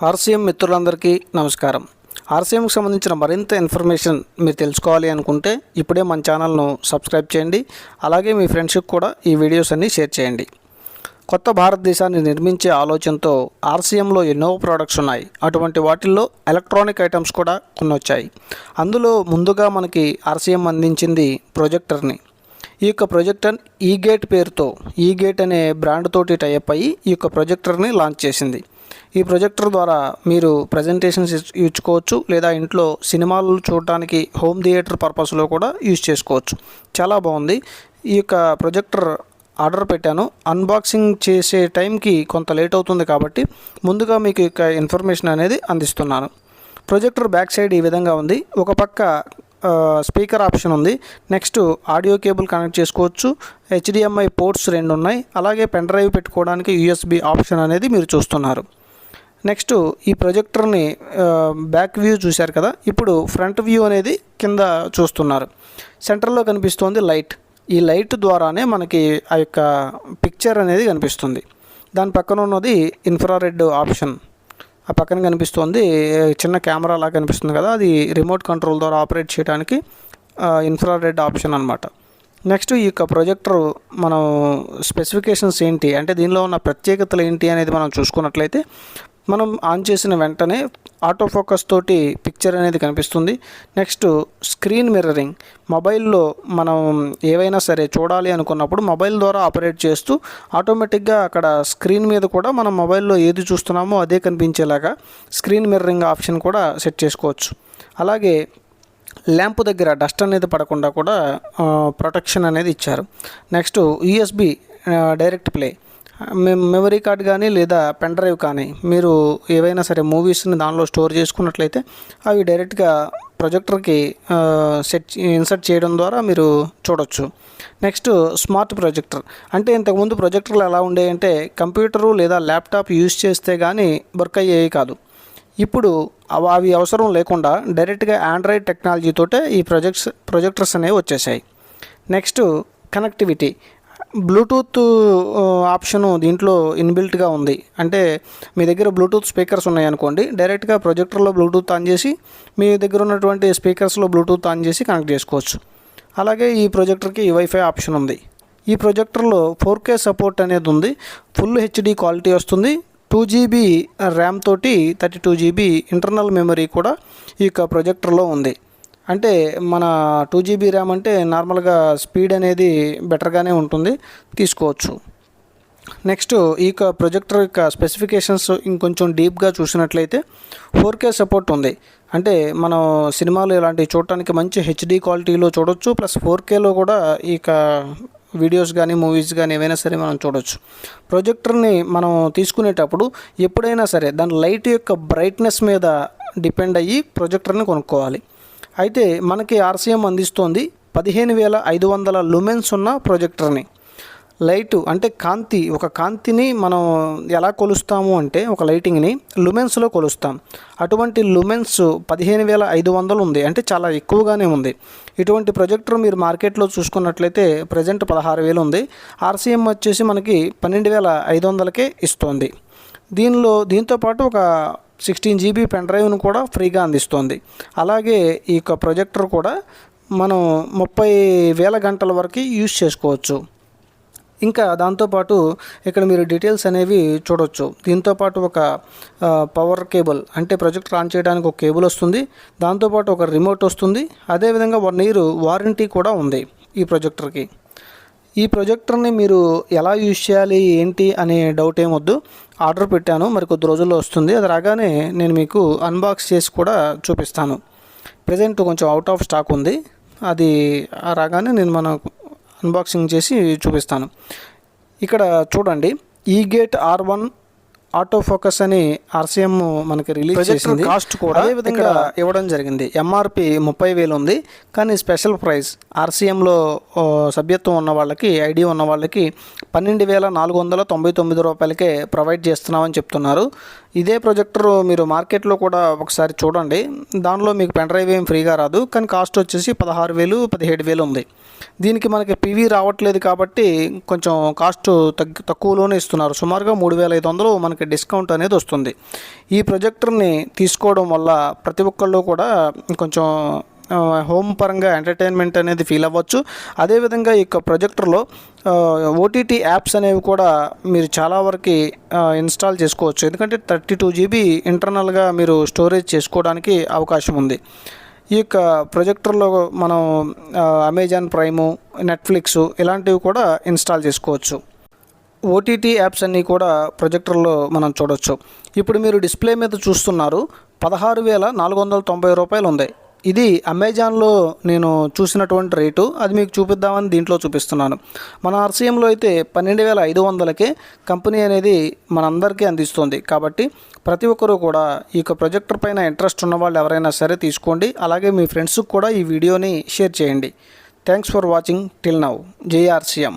RCM మిత్రులందరికీ నమస్కారం. ఆర్సీఎంకి సంబంధించిన మరింత ఇన్ఫర్మేషన్ మీరు తెలుసుకోవాలి అనుకుంటే ఇప్పుడే మన ఛానల్ను సబ్స్క్రైబ్ చేయండి. అలాగే మీ ఫ్రెండ్స్కి కూడా ఈ వీడియోస్ అన్ని షేర్ చేయండి. కొత్త భారతదేశాన్ని నిర్మించే ఆలోచనతో ఆర్సీఎంలో ఎన్నో ప్రోడక్ట్స్ ఉన్నాయి. అటువంటి వాటిల్లో ఎలక్ట్రానిక్ ఐటమ్స్ కూడా కొన్ని వచ్చాయి. అందులో ముందుగా మనకి ఆర్సీఎం అందించింది ప్రొజెక్టర్ని. ఈ యొక్క ప్రొజెక్టర్ ఈగేట్ పేరుతో ఈగేట్ అనే బ్రాండ్ తోటి టైఅప్ అయ్యి ఈ యొక్క ప్రొజెక్టర్ని లాంచ్ చేసింది. ఈ ప్రొజెక్టర్ ద్వారా మీరు ప్రజెంటేషన్స్ ఇచ్చుకోవచ్చు, లేదా ఇంట్లో సినిమాలు చూడటానికి హోమ్ థియేటర్ పర్పస్లో కూడా యూజ్ చేసుకోవచ్చు. చాలా బాగుంది. ఈ యొక్క ప్రొజెక్టర్ ఆర్డర్ పెట్టాను. అన్బాక్సింగ్ చేసే టైంకి కొంత లేట్ అవుతుంది కాబట్టి ముందుగా మీకు ఇక ఇన్ఫర్మేషన్ అనేది అందిస్తున్నాను. ప్రొజెక్టర్ బ్యాక్ సైడ్ ఈ విధంగా ఉంది. ఒక పక్క స్పీకర్ ఆప్షన్ ఉంది. నెక్స్ట్ ఆడియో కేబుల్ కనెక్ట్ చేసుకోవచ్చు. హెచ్డిఎంఐ పోర్ట్స్ 2 ఉన్నాయి. అలాగే పెన్ డ్రైవ్ పెట్టుకోవడానికి యూఎస్బి ఆప్షన్ అనేది మీరు చూస్తున్నారు. నెక్స్ట్ ఈ ప్రొజెక్టర్ని బ్యాక్ వ్యూ చూశారు కదా, ఇప్పుడు ఫ్రంట్ వ్యూ అనేది కింద చూస్తున్నారు. సెంటర్లో కనిపిస్తోంది లైట్. ఈ లైట్ ద్వారానే మనకి ఆ యొక్క పిక్చర్ అనేది కనిపిస్తుంది. దాని పక్కన ఉన్నది ఇన్ఫ్రారెడ్ ఆప్షన్. ఆ పక్కన కనిపిస్తుంది చిన్న కెమెరా లాగా కనిపిస్తుంది కదా, అది రిమోట్ కంట్రోల్ ద్వారా ఆపరేట్ చేయడానికి ఇన్ఫ్రారెడ్ ఆప్షన్ అనమాట. నెక్స్ట్ ఈ యొక్క ప్రొజెక్టర్ మనం స్పెసిఫికేషన్స్ ఏంటి అంటే దీనిలో ఉన్న ప్రత్యేకతలు ఏంటి అనేది మనం చూసుకున్నట్లయితే, మనం ఆన్ చేసిన వెంటనే ఆటో ఫోకస్ తోటి పిక్చర్ అనేది కనిపిస్తుంది. Next screen mirroring. మొబైల్లో మనం ఏవైనా సరే చూడాలి అనుకున్నప్పుడు మొబైల్ ద్వారా ఆపరేట్ చేస్తూ ఆటోమేటిక్గా అక్కడ స్క్రీన్ మీద కూడా మనం మొబైల్లో ఏది చూస్తున్నామో అదే కనిపించేలాగా స్క్రీన్ మిర్రరింగ్ ఆప్షన్ కూడా సెట్ చేసుకోవచ్చు. అలాగే ల్యాంప్ దగ్గర డస్ట్ అనేది పడకుండా కూడా ప్రొటెక్షన్ అనేది ఇచ్చారు. Next USB direct play. Memory card కానీ లేదా పెన్ డ్రైవ్ కానీ మీరు ఏవైనా సరే మూవీస్ని దానిలో స్టోర్ చేసుకున్నట్లయితే అవి డైరెక్ట్గా ప్రొజెక్టర్కి ఇన్సర్ట్ చేయడం ద్వారా మీరు చూడొచ్చు. Next smart projector. అంటే ఇంతకుముందు ప్రొజెక్టర్లు ఎలా ఉండేయంటే కంప్యూటరు లేదా ల్యాప్టాప్ యూజ్ చేస్తే కానీ వర్క్ అయ్యేవి కాదు. ఇప్పుడు అవి అవసరం లేకుండా డైరెక్ట్గా ఆండ్రాయిడ్ టెక్నాలజీతోటే ఈ ప్రొజెక్టర్స్ అనేవి వచ్చేసాయి. Next connectivity. బ్లూటూత్ ఆప్షను దీంట్లో ఇన్బిల్ట్గా ఉంది. అంటే మీ దగ్గర బ్లూటూత్ స్పీకర్స్ ఉన్నాయనుకోండి, డైరెక్ట్గా ప్రొజెక్టర్లో బ్లూటూత్ ఆన్ చేసి మీ దగ్గర ఉన్నటువంటి స్పీకర్స్లో బ్లూటూత్ ఆన్ చేసి కనెక్ట్ చేసుకోవచ్చు. అలాగే ఈ ప్రొజెక్టర్కి వైఫై ఆప్షన్ ఉంది. ఈ ప్రొజెక్టర్లో 4K సపోర్ట్ అనేది ఉంది. ఫుల్ హెచ్డి క్వాలిటీ వస్తుంది. 2GB ర్యామ్ తోటి 32GB ఇంటర్నల్ మెమరీ కూడా ఈ యొక్క ప్రొజెక్టర్లో ఉంది. అంటే మన 2GB ర్యామ్ అంటే నార్మల్గా స్పీడ్ అనేది బెటర్గానే ఉంటుంది, తీసుకోవచ్చు. నెక్స్ట్ ఈ యొక్క ప్రొజెక్టర్ యొక్క స్పెసిఫికేషన్స్ ఇంకొంచెం డీప్గా చూసినట్లయితే 4K సపోర్ట్ ఉంది. అంటే మనం సినిమాలు ఇలాంటివి చూడటానికి మంచి హెచ్డి క్వాలిటీలో చూడొచ్చు. ప్లస్ 4Kలో కూడా ఈ యొక్క వీడియోస్ కానీ మూవీస్ కానీ ఏవైనా సరే మనం చూడొచ్చు. ప్రొజెక్టర్ని మనం తీసుకునేటప్పుడు ఎప్పుడైనా సరే దాని లైట్ యొక్క బ్రైట్నెస్ మీద డిపెండ్ అయ్యి ప్రొజెక్టర్ని కొనుక్కోవాలి. అయితే మనకి ఆర్సీఎం అందిస్తోంది 15,500 లుమెన్స్ ఉన్న ప్రొజెక్టర్ని. లైటు అంటే కాంతి, ఒక కాంతిని మనం ఎలా కొలుస్తాము అంటే ఒక లైటింగ్ని లుమెన్స్లో కొలుస్తాం. అటువంటి లుమెన్స్ 15,500 ఉంది, అంటే చాలా ఎక్కువగానే ఉంది. ఇటువంటి ప్రొజెక్టర్ మీరు మార్కెట్లో చూసుకున్నట్లయితే ప్రజెంట్ 16,000 ఉంది. ఆర్సీఎం వచ్చేసి మనకి 12,500కే ఇస్తోంది. దీంతోపాటు ఒక 16GB పెన్ డ్రైవ్ను కూడా ఫ్రీగా అందిస్తోంది. అలాగే ఈ యొక్క ప్రొజెక్టర్ కూడా మనం 30,000 గంటల వరకు యూజ్ చేసుకోవచ్చు. ఇంకా దాంతోపాటు ఇక్కడ మీరు డీటెయిల్స్ అనేవి చూడవచ్చు. దీంతోపాటు ఒక పవర్ కేబుల్, అంటే ప్రొజెక్టర్ ఆన్ చేయడానికి ఒక కేబుల్ వస్తుంది. దాంతోపాటు ఒక రిమోట్ వస్తుంది. అదేవిధంగా 1 year వారంటీ కూడా ఉంది ఈ ప్రొజెక్టర్కి. ఈ ప్రొజెక్టర్ని మీరు ఎలా యూజ్ చేయాలి ఏంటి అనే డౌట్ ఏమొద్దు. ఆర్డర్ పెట్టాను, మరి కొద్ది రోజుల్లో వస్తుంది. అది రాగానే నేను మీకు అన్బాక్స్ చేసి కూడా చూపిస్తాను. ప్రజెంట్ కొంచెం అవుట్ ఆఫ్ స్టాక్ ఉంది. అది రాగానే నేను అన్బాక్సింగ్ చేసి చూపిస్తాను. ఇక్కడ చూడండి, ఈగేట్ R1 ఆటో ఫోకస్ అని ఆర్సీఎం మనకి రిలీజ్ చేసింది. కాస్ట్ కూడా అదేవిధంగా ఇవ్వడం జరిగింది. ఎంఆర్పి 30,000 ఉంది, కానీ స్పెషల్ ప్రైస్ ఆర్సీఎంలో సభ్యత్వం ఉన్న వాళ్ళకి, ఐడి ఉన్న వాళ్ళకి 12,499 రూపాయలకే ప్రొవైడ్ చేస్తున్నామని చెప్తున్నారు. ఇదే ప్రొజెక్టర్ మీరు మార్కెట్లో కూడా ఒకసారి చూడండి. దానిలో మీకు పెన్ డ్రైవ్ ఏం ఫ్రీగా రాదు, కానీ కాస్ట్ వచ్చేసి 16,000 17,000 ఉంది. దీనికి మనకి పీవీ రావట్లేదు కాబట్టి కొంచెం కాస్ట్ తక్కువలోనే ఇస్తున్నారు. సుమారుగా 3,500 మనకి డిస్కౌంట్ అనేది వస్తుంది. ఈ ప్రొజెక్టర్ని తీసుకోవడం వల్ల ప్రతి ఒక్కళ్ళు కూడా కొంచెం హోమ్ పరంగా ఎంటర్టైన్మెంట్ అనేది ఫీల్ అవ్వచ్చు. అదేవిధంగా ఈ ప్రొజెక్టర్లో ఓటీటీ యాప్స్ అనేవి కూడా మీరు చాలా వరకు ఇన్స్టాల్ చేసుకోవచ్చు. ఎందుకంటే 32 GB ఇంటర్నల్గా మీరు స్టోరేజ్ చేసుకోవడానికి అవకాశం ఉంది. ఈ యొక్క ప్రొజెక్టర్లో మనం అమెజాన్ ప్రైము, నెట్ఫ్లిక్స్ ఇలాంటివి కూడా ఇన్స్టాల్ చేసుకోవచ్చు. ఓటీటీ యాప్స్ అన్నీ కూడా ప్రొజెక్టర్లో మనం చూడవచ్చు. ఇప్పుడు మీరు డిస్ప్లే మీద చూస్తున్నారు, 16,490 రూపాయలు ఉంది. ఇది అమెజాన్లో నేను చూసినటువంటి రేటు, అది మీకు చూపిద్దామని దీంట్లో చూపిస్తున్నాను. మన ఆర్సీఎంలో అయితే 12,500కే కంపెనీ అనేది మనందరికీ అందిస్తుంది. కాబట్టి ప్రతి ఒక్కరూ కూడా ఈ యొక్క ప్రొజెక్టర్ పైన ఇంట్రెస్ట్ ఉన్న వాళ్ళు ఎవరైనా సరే తీసుకోండి. అలాగే మీ ఫ్రెండ్స్కి కూడా ఈ వీడియోని షేర్ చేయండి. Thanks for watching till now. జై ఆర్సీఎం.